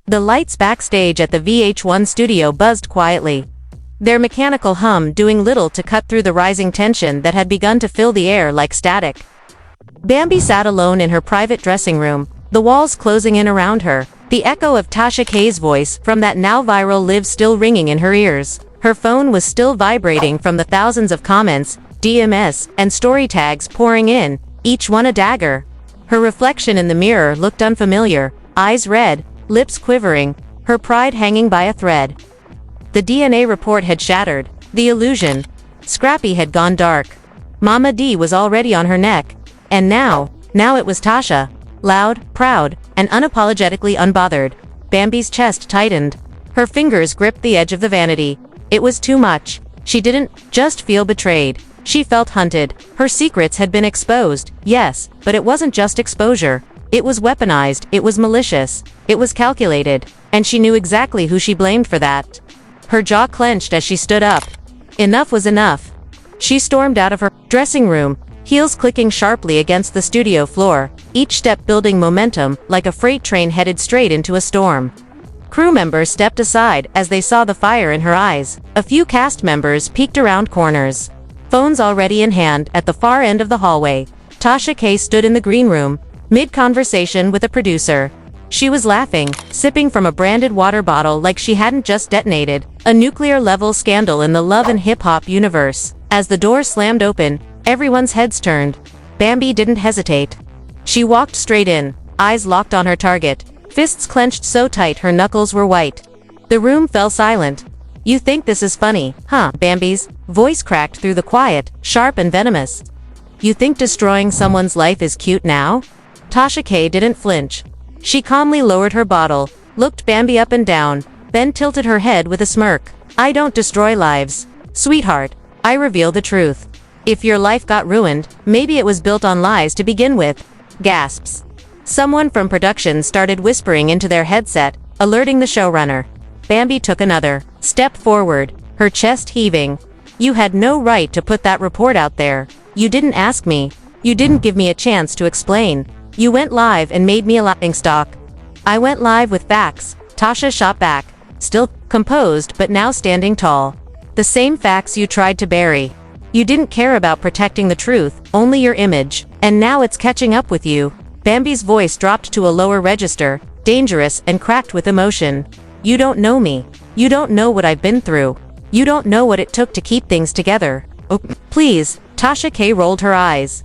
The lights backstage at the VH1 studio buzzed quietly, their mechanical hum doing little to cut through the rising tension that had begun to fill the air like static. Bambi sat alone in her private dressing room, the walls closing in around her, the echo of Tasha K's voice from that now viral live still ringing in her ears. Her phone was still vibrating from the thousands of comments, DMs, and story tags pouring in, each one a dagger. Her reflection in the mirror looked unfamiliar, eyes red, lips quivering, her pride hanging by a thread. The DNA report had shattered, the illusion. Scrappy had gone dark. Mama D was already on her neck. And now it was Tasha. Loud, proud, and unapologetically unbothered. Bambi's chest tightened. Her fingers gripped the edge of the vanity. It was too much. She didn't just feel betrayed. She felt hunted. Her secrets had been exposed, yes, but it wasn't just exposure. It was weaponized, it was malicious, it was calculated, and she knew exactly who she blamed for that. Her jaw clenched as she stood up. Enough was enough. She stormed out of her dressing room, heels clicking sharply against the studio floor, each step building momentum like a freight train headed straight into a storm. Crew members stepped aside as they saw the fire in her eyes. A few cast members peeked around corners. Phones already in hand at the far end of the hallway. Tasha K stood in the green room, mid-conversation with a producer. She was laughing, sipping from a branded water bottle like she hadn't just detonated a nuclear-level scandal in the love and hip-hop universe. As the door slammed open, everyone's heads turned. Bambi didn't hesitate. She walked straight in, eyes locked on her target, fists clenched so tight her knuckles were white. The room fell silent. "You think this is funny, huh?" Bambi's voice cracked through the quiet, sharp and venomous. "You think destroying someone's life is cute now?" Tasha K didn't flinch. She calmly lowered her bottle, looked Bambi up and down, then tilted her head with a smirk. "I don't destroy lives. Sweetheart, I reveal the truth. If your life got ruined, maybe it was built on lies to begin with." Gasps. Someone from production started whispering into their headset, alerting the showrunner. Bambi took another step forward, her chest heaving. "You had no right to put that report out there. You didn't ask me. You didn't give me a chance to explain. You went live and made me a laughingstock." "I went live with facts," Tasha shot back, still composed but now standing tall. "The same facts you tried to bury. You didn't care about protecting the truth, only your image. And now it's catching up with you." Bambi's voice dropped to a lower register, dangerous and cracked with emotion. "You don't know me. You don't know what I've been through. You don't know what it took to keep things together." "Oh, please," Tasha K rolled her eyes.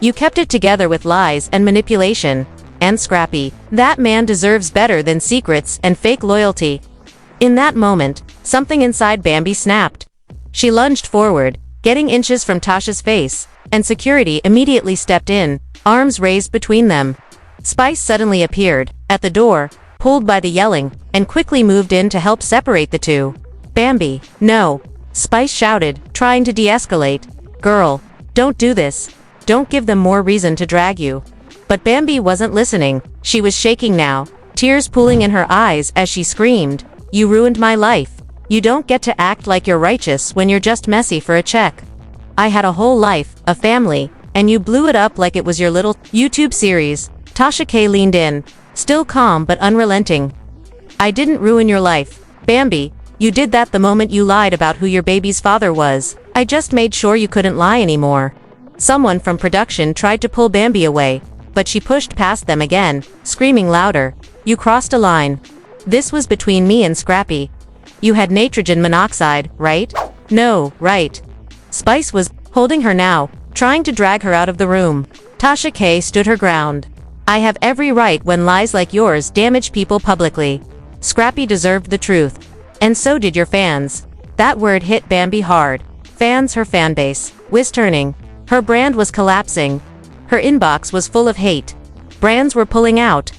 "You kept it together with lies and manipulation. And Scrappy, that man deserves better than secrets and fake loyalty." In that moment, something inside Bambi snapped. She lunged forward, getting inches from Tasha's face, and security immediately stepped in, arms raised between them. Spice suddenly appeared, at the door, pulled by the yelling, and quickly moved in to help separate the two. "Bambi, no," Spice shouted, trying to de-escalate. "Girl, don't do this. Don't give them more reason to drag you." But Bambi wasn't listening. She was shaking now, tears pooling in her eyes as she screamed, "You ruined my life. You don't get to act like you're righteous when you're just messy for a check. I had a whole life, a family, and you blew it up like it was your little YouTube series." Tasha K leaned in, still calm but unrelenting. "I didn't ruin your life, Bambi. You did that the moment you lied about who your baby's father was. I just made sure you couldn't lie anymore." Someone from production tried to pull Bambi away, but she pushed past them again, screaming louder. "You crossed a line. This was between me and Scrappy. You had nitrogen monoxide, right?" "No, right." Spice was holding her now, trying to drag her out of the room. Tasha K stood her ground. "I have every right when lies like yours damage people publicly. Scrappy deserved the truth. And so did your fans." That word hit Bambi hard. Fans, her fanbase, was turning. Her brand was collapsing. Her inbox was full of hate. Brands were pulling out.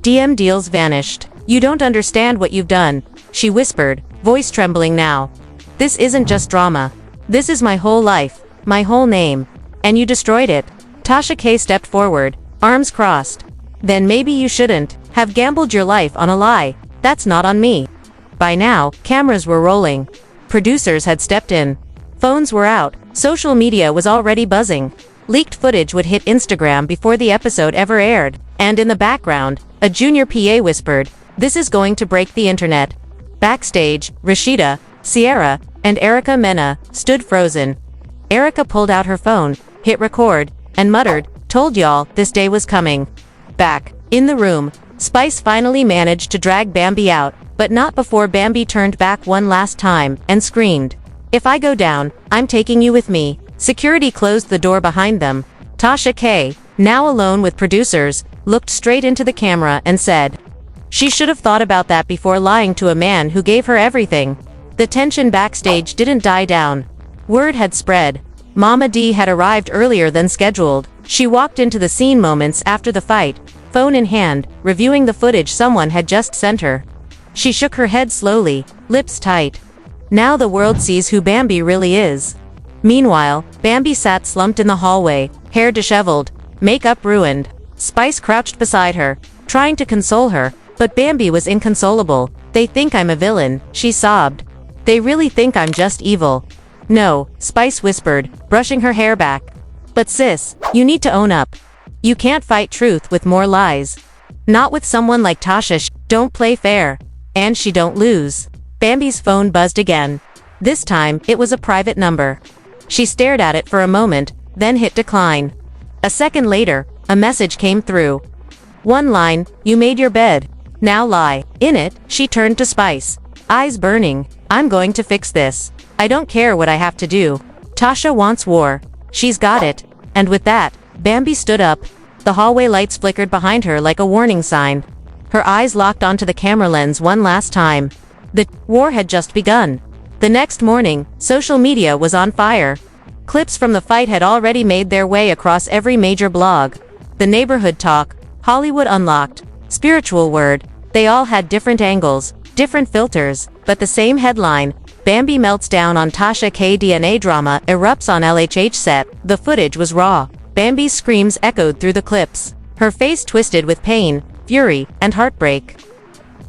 DM deals vanished. "You don't understand what you've done," she whispered, voice trembling now. "This isn't just drama. This is my whole life, my whole name. And you destroyed it." Tasha K stepped forward, arms crossed. "Then maybe you shouldn't have gambled your life on a lie. That's not on me." By now, cameras were rolling. Producers had stepped in. Phones were out. Social media was already buzzing. Leaked footage would hit Instagram before the episode ever aired. And in the background, a junior PA whispered, This is going to break the internet. Backstage, Rashida, Sierra, and Erica Mena stood frozen. Erica pulled out her phone, hit record, and muttered, "Told y'all, this day was coming." Back in the room, Spice finally managed to drag Bambi out, but not before Bambi turned back one last time and screamed, "If I go down, I'm taking you with me." Security closed the door behind them. Tasha K, now alone with producers, looked straight into the camera and said, "She should have thought about that before lying to a man who gave her everything." The tension backstage didn't die down. Word had spread. Mama D had arrived earlier than scheduled. She walked into the scene moments after the fight, phone in hand, reviewing the footage someone had just sent her. She shook her head slowly, lips tight. Now the world sees who Bambi really is. Meanwhile, Bambi sat slumped in the hallway, hair disheveled, makeup ruined. Spice crouched beside her, trying to console her, but Bambi was inconsolable. "They think I'm a villain," she sobbed. "They really think I'm just evil." "No," Spice whispered, brushing her hair back. "But sis, you need to own up. You can't fight truth with more lies. Not with someone like Tasha. Don't play fair. And she don't lose." Bambi's phone buzzed again. This time, it was a private number. She stared at it for a moment, then hit decline. A second later, a message came through. One line, "You made your bed. Now lie." In it, she turned to Spice, eyes burning. "I'm going to fix this. I don't care what I have to do. Tasha wants war. She's got it." And with that, Bambi stood up. The hallway lights flickered behind her like a warning sign. Her eyes locked onto the camera lens one last time. The war had just begun. The next morning, social media was on fire. Clips from the fight had already made their way across every major blog. The Neighborhood Talk, Hollywood Unlocked, Spiritual Word, they all had different angles, different filters, but the same headline: Bambi melts down on Tasha K. DNA drama erupts on LHH set. The footage was raw. Bambi's screams echoed through the clips. Her face twisted with pain, fury, and heartbreak.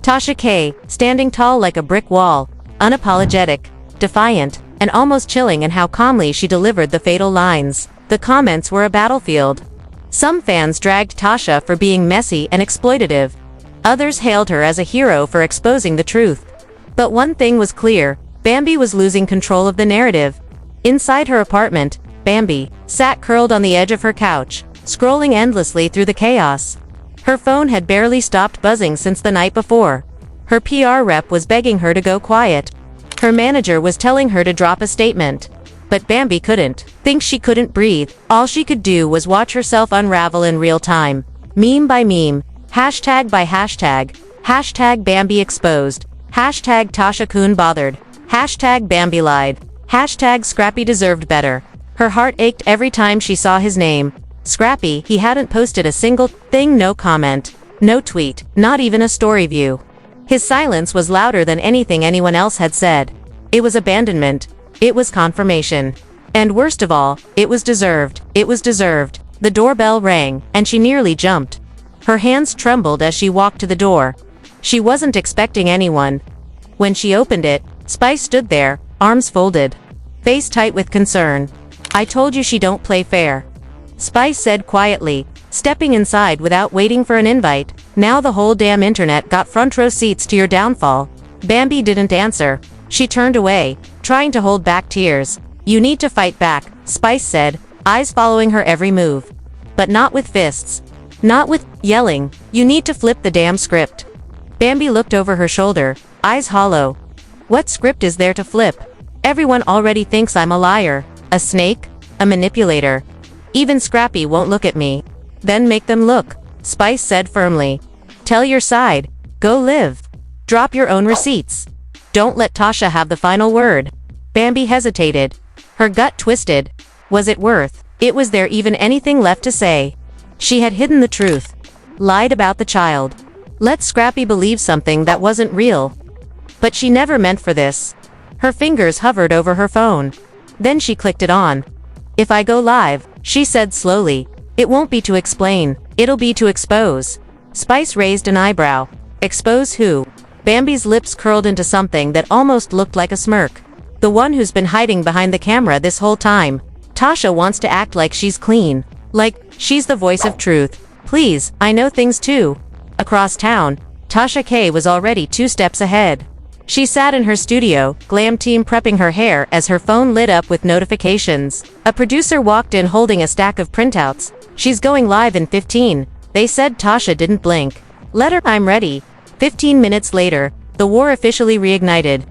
Tasha K, standing tall like a brick wall, unapologetic, defiant, and almost chilling in how calmly she delivered the fatal lines. The comments were a battlefield. Some fans dragged Tasha for being messy and exploitative. Others hailed her as a hero for exposing the truth. But one thing was clear: Bambi was losing control of the narrative. Inside her apartment, Bambi sat curled on the edge of her couch, scrolling endlessly through the chaos. Her phone had barely stopped buzzing since the night before. Her PR rep was begging her to go quiet. Her manager was telling her to drop a statement. But Bambi couldn't. Think she couldn't breathe. All she could do was watch herself unravel in real time. Meme by meme. Hashtag by hashtag. Hashtag Bambi exposed. Hashtag Tasha Kun bothered. Hashtag Bambi lied. Hashtag Scrappy deserved better. Her heart ached every time she saw his name. Scrappy, he hadn't posted a single thing, no comment, no tweet, not even a story view. His silence was louder than anything anyone else had said. It was abandonment. It was confirmation. And worst of all, it was deserved. It was deserved. The doorbell rang, and she nearly jumped. Her hands trembled as she walked to the door. She wasn't expecting anyone. When she opened it, Spice stood there, arms folded, face tight with concern. "I told you she don't play fair," Spice said quietly, stepping inside without waiting for an invite. "Now the whole damn internet got front row seats to your downfall." Bambi didn't answer. She turned away, trying to hold back tears. "You need to fight back," Spice said, eyes following her every move. "But not with fists. Not with yelling. You need to flip the damn script." Bambi looked over her shoulder, eyes hollow. "What script is there to flip? Everyone already thinks I'm a liar, a snake, a manipulator. Even Scrappy won't look at me." "Then make them look," Spice said firmly. "Tell your side. Go live. Drop your own receipts. Don't let Tasha have the final word." Bambi hesitated. Her gut twisted. Was it worth it? Was there even anything left to say? She had hidden the truth. Lied about the child. Let Scrappy believe something that wasn't real. But she never meant for this. Her fingers hovered over her phone. Then she clicked it on. "If I go live," she said slowly, "it won't be to explain. It'll be to expose." Spice raised an eyebrow. "Expose who?" Bambi's lips curled into something that almost looked like a smirk. "The one who's been hiding behind the camera this whole time. Tasha wants to act like she's clean. Like she's the voice of truth. Please, I know things too. Across town, Tasha K was already 2 steps ahead. She sat in her studio, glam team prepping her hair as her phone lit up with notifications. A producer walked in holding a stack of printouts. "She's going live in 15. They said." Tasha didn't blink. "Let her, I'm ready." 15 minutes later, the war officially reignited.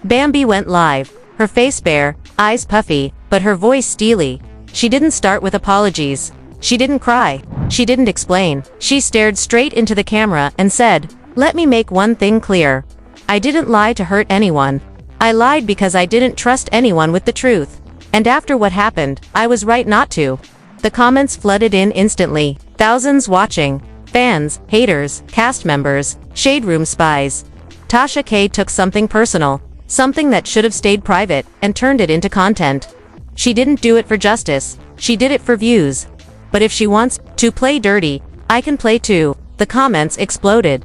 Bambi went live, her face bare, eyes puffy, but her voice steely. She didn't start with apologies. She didn't cry. She didn't explain. She stared straight into the camera and said, "Let me make one thing clear. I didn't lie to hurt anyone. I lied because I didn't trust anyone with the truth. And after what happened, I was right not to." The comments flooded in instantly. Thousands watching. Fans, haters, cast members, shade room spies. Tasha K took something personal, something that should have stayed private, and turned it into content. She didn't do it for justice. She did it for views. But if she wants to play dirty, I can play too. The comments exploded.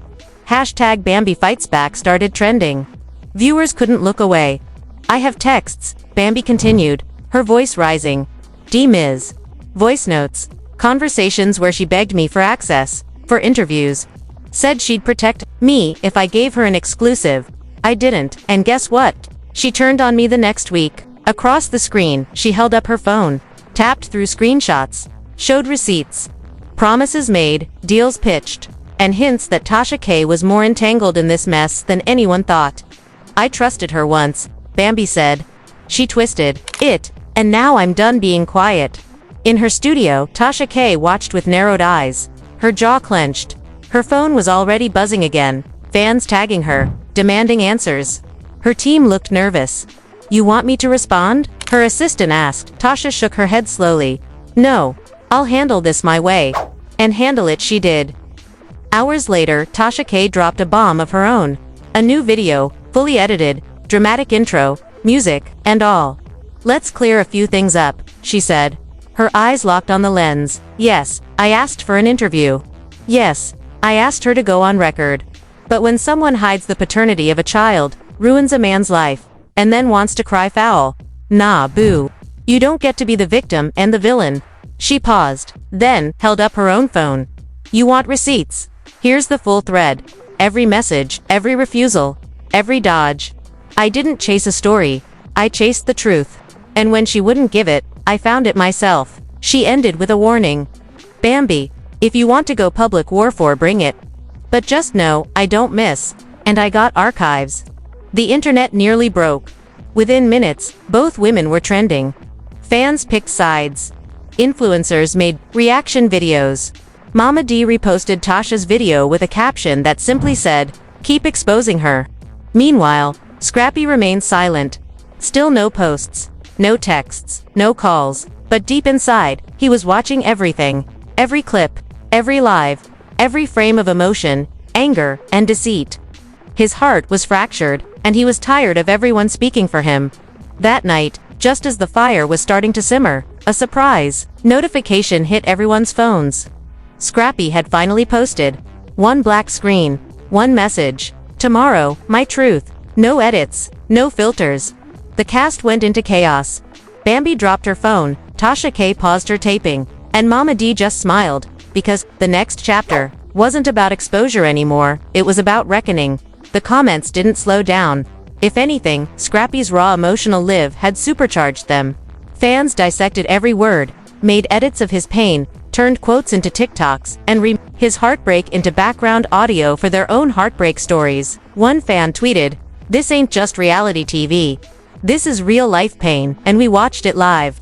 Hashtag Bambi Fights Back started trending. Viewers couldn't look away. "I have texts," Bambi continued, her voice rising. "D-Miz. Voice notes. Conversations where she begged me for access, for interviews. Said she'd protect me if I gave her an exclusive. I didn't, and guess what? She turned on me the next week." Across the screen, she held up her phone, tapped through screenshots, showed receipts, promises made, deals pitched, and hints that Tasha K was more entangled in this mess than anyone thought. "I trusted her once," Bambi said. "She twisted it, and now I'm done being quiet." In her studio, Tasha K watched with narrowed eyes, her jaw clenched. Her phone was already buzzing again, fans tagging her, demanding answers. Her team looked nervous. "You want me to respond?" her assistant asked. Tasha shook her head slowly. "No, I'll handle this my way." And handle it she did. Hours later, Tasha K dropped a bomb of her own. A new video, fully edited, dramatic intro, music, and all. "Let's clear a few things up," she said. Her eyes locked on the lens. "Yes, I asked for an interview. Yes, I asked her to go on record. But when someone hides the paternity of a child, ruins a man's life, and then wants to cry foul, nah, boo. You don't get to be the victim and the villain." She paused, then held up her own phone. "You want receipts? Here's the full thread. Every message, every refusal, every dodge. I didn't chase a story. I chased the truth. And when she wouldn't give it, I found it myself." She ended with a warning. "Bambi, if you want to go public warfare, bring it. But just know, I don't miss. And I got archives." The internet nearly broke. Within minutes, both women were trending. Fans picked sides. Influencers made reaction videos. Mama D reposted Tasha's video with a caption that simply said, "Keep exposing her." Meanwhile, Scrappy remained silent. Still no posts, no texts, no calls, but deep inside, he was watching everything. Every clip, every live, every frame of emotion, anger, and deceit. His heart was fractured, and he was tired of everyone speaking for him. That night, just as the fire was starting to simmer, a surprise notification hit everyone's phones. Scrappy had finally posted. One black screen, one message. "Tomorrow, my truth. No edits, no filters." The cast went into chaos. Bambi dropped her phone, Tasha K paused her taping, and Mama D just smiled, because the next chapter wasn't about exposure anymore, it was about reckoning. The comments didn't slow down. If anything, Scrappy's raw emotional live had supercharged them. Fans dissected every word, made edits of his pain, turned quotes into TikToks, and his heartbreak into background audio for their own heartbreak stories. One fan tweeted, "This ain't just reality TV. This is real-life pain, and we watched it live."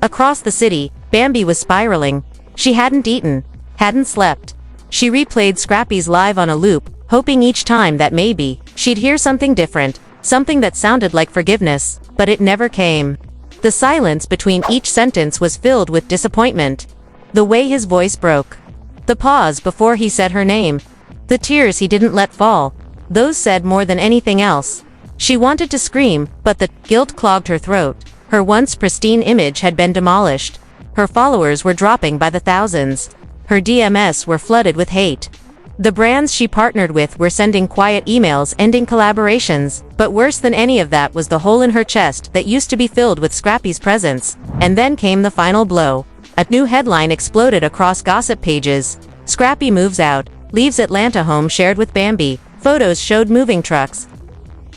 Across the city, Bambi was spiraling. She hadn't eaten, hadn't slept. She replayed Scrappy's live on a loop, hoping each time that maybe she'd hear something different, something that sounded like forgiveness, but it never came. The silence between each sentence was filled with disappointment. The way his voice broke. The pause before he said her name. The tears he didn't let fall. Those said more than anything else. She wanted to scream, but the guilt clogged her throat. Her once pristine image had been demolished. Her followers were dropping by the thousands. Her DMs were flooded with hate. The brands she partnered with were sending quiet emails ending collaborations, but worse than any of that was the hole in her chest that used to be filled with Scrappy's presence. And then came the final blow. A new headline exploded across gossip pages. "Scrappy moves out, leaves Atlanta home shared with Bambi. Photos showed moving trucks.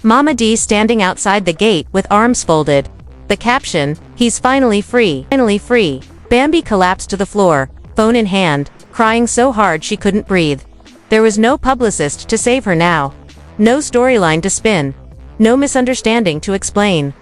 Mama D standing outside the gate with arms folded. The caption, "He's finally free. Finally free." Bambi collapsed to the floor, phone in hand, crying so hard she couldn't breathe. There was no publicist to save her now. No storyline to spin. No misunderstanding to explain.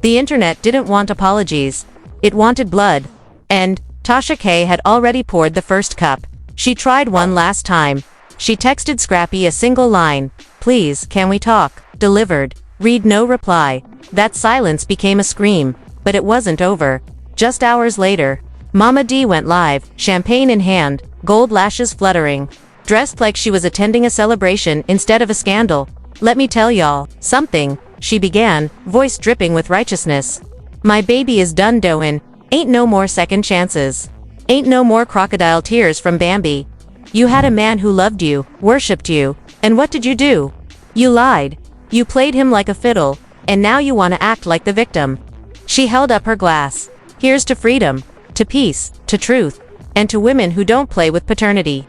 The internet didn't want apologies. It wanted blood. And Tasha K had already poured the first cup. She tried one last time. She texted Scrappy a single line, "Please, can we talk?" Delivered. Read no reply. That silence became a scream. But it wasn't over. Just hours later, Mama D went live, champagne in hand, gold lashes fluttering. Dressed like she was attending a celebration instead of a scandal. "Let me tell y'all something," she began, voice dripping with righteousness. "My baby is done doin'. Ain't no more second chances. Ain't no more crocodile tears from Bambi. You had a man who loved you, worshipped you, and what did you do? You lied. You played him like a fiddle, and now you want to act like the victim." She held up her glass. "Here's to freedom, to peace, to truth, and to women who don't play with paternity."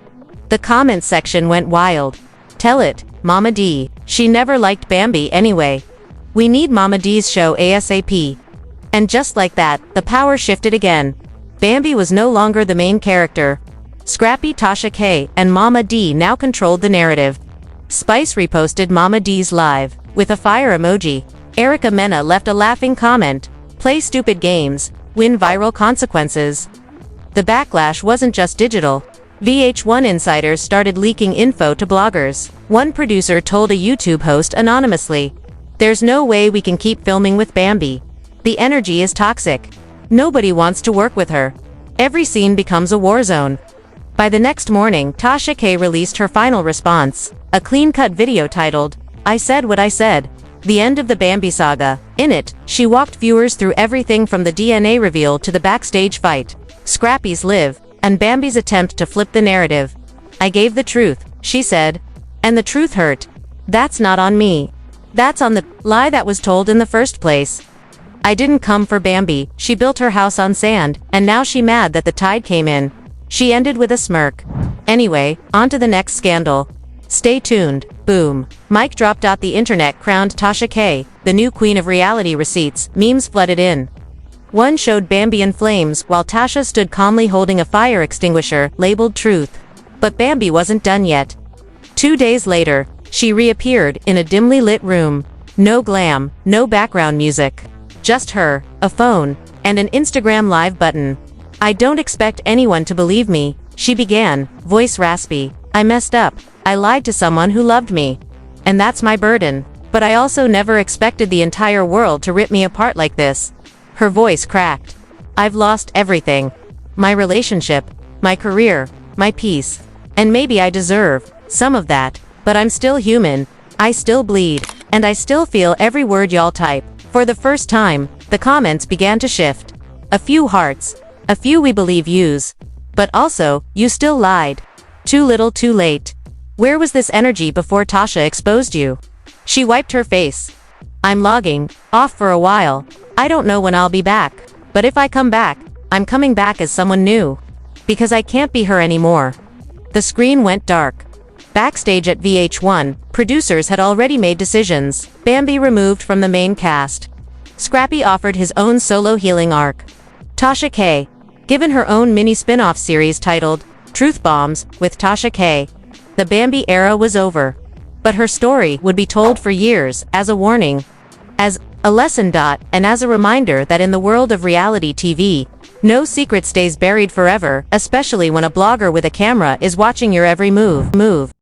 The comments section went wild. "Tell it, Mama D. She never liked Bambi anyway. We need Mama D's show ASAP." And just like that, the power shifted again. Bambi was no longer the main character. Scrappy, Tasha K, and Mama D now controlled the narrative. Spice reposted Mama D's live, with a fire emoji. Erica Mena left a laughing comment. "Play stupid games, win viral consequences." The backlash wasn't just digital. VH1 insiders started leaking info to bloggers. One producer told a YouTube host anonymously, "There's no way we can keep filming with Bambi. The energy is toxic. Nobody wants to work with her. Every scene becomes a war zone." By the next morning, Tasha K released her final response, a clean-cut video titled, "I Said What I Said," the end of the Bambi saga. In it, she walked viewers through everything from the DNA reveal to the backstage fight, Scrappy's live, and Bambi's attempt to flip the narrative. "I gave the truth," she said. "And the truth hurt. That's not on me. That's on the lie that was told in the first place. I didn't come for Bambi. She built her house on sand, and now she mad that the tide came in." She ended with a smirk. Anyway, on to the next scandal. Stay tuned. Boom. Mic drop. The internet crowned Tasha K the new queen of reality. Receipts, memes flooded in. One showed Bambi in flames while Tasha stood calmly holding a fire extinguisher labeled truth. But Bambi wasn't done yet. 2 days later, she reappeared in a dimly lit room. No glam, no background music. Just her, a phone, and an Instagram live button. "I don't expect anyone to believe me," she began, voice raspy. "I messed up. I lied to someone who loved me. And that's my burden. But I also never expected the entire world to rip me apart like this." Her voice cracked. "I've lost everything. My relationship, my career, my peace. And maybe I deserve some of that. But I'm still human. I still bleed. And I still feel every word y'all type." For the first time, the comments began to shift. A few hearts. A few "we believe yous." But also, "You still lied. Too little too late. Where was this energy before Tasha exposed you?" She wiped her face. "I'm logging off for a while. I don't know when I'll be back. But if I come back, I'm coming back as someone new. Because I can't be her anymore." The screen went dark. Backstage at VH1, producers had already made decisions. Bambi removed from the main cast. Scrappy offered his own solo healing arc. Tasha K, given her own mini spin-off series titled Truth Bombs with Tasha K. The Bambi era was over. But her story would be told for years, as a warning, as a lesson. And as a reminder that in the world of reality TV, no secret stays buried forever, especially when a blogger with a camera is watching your every move.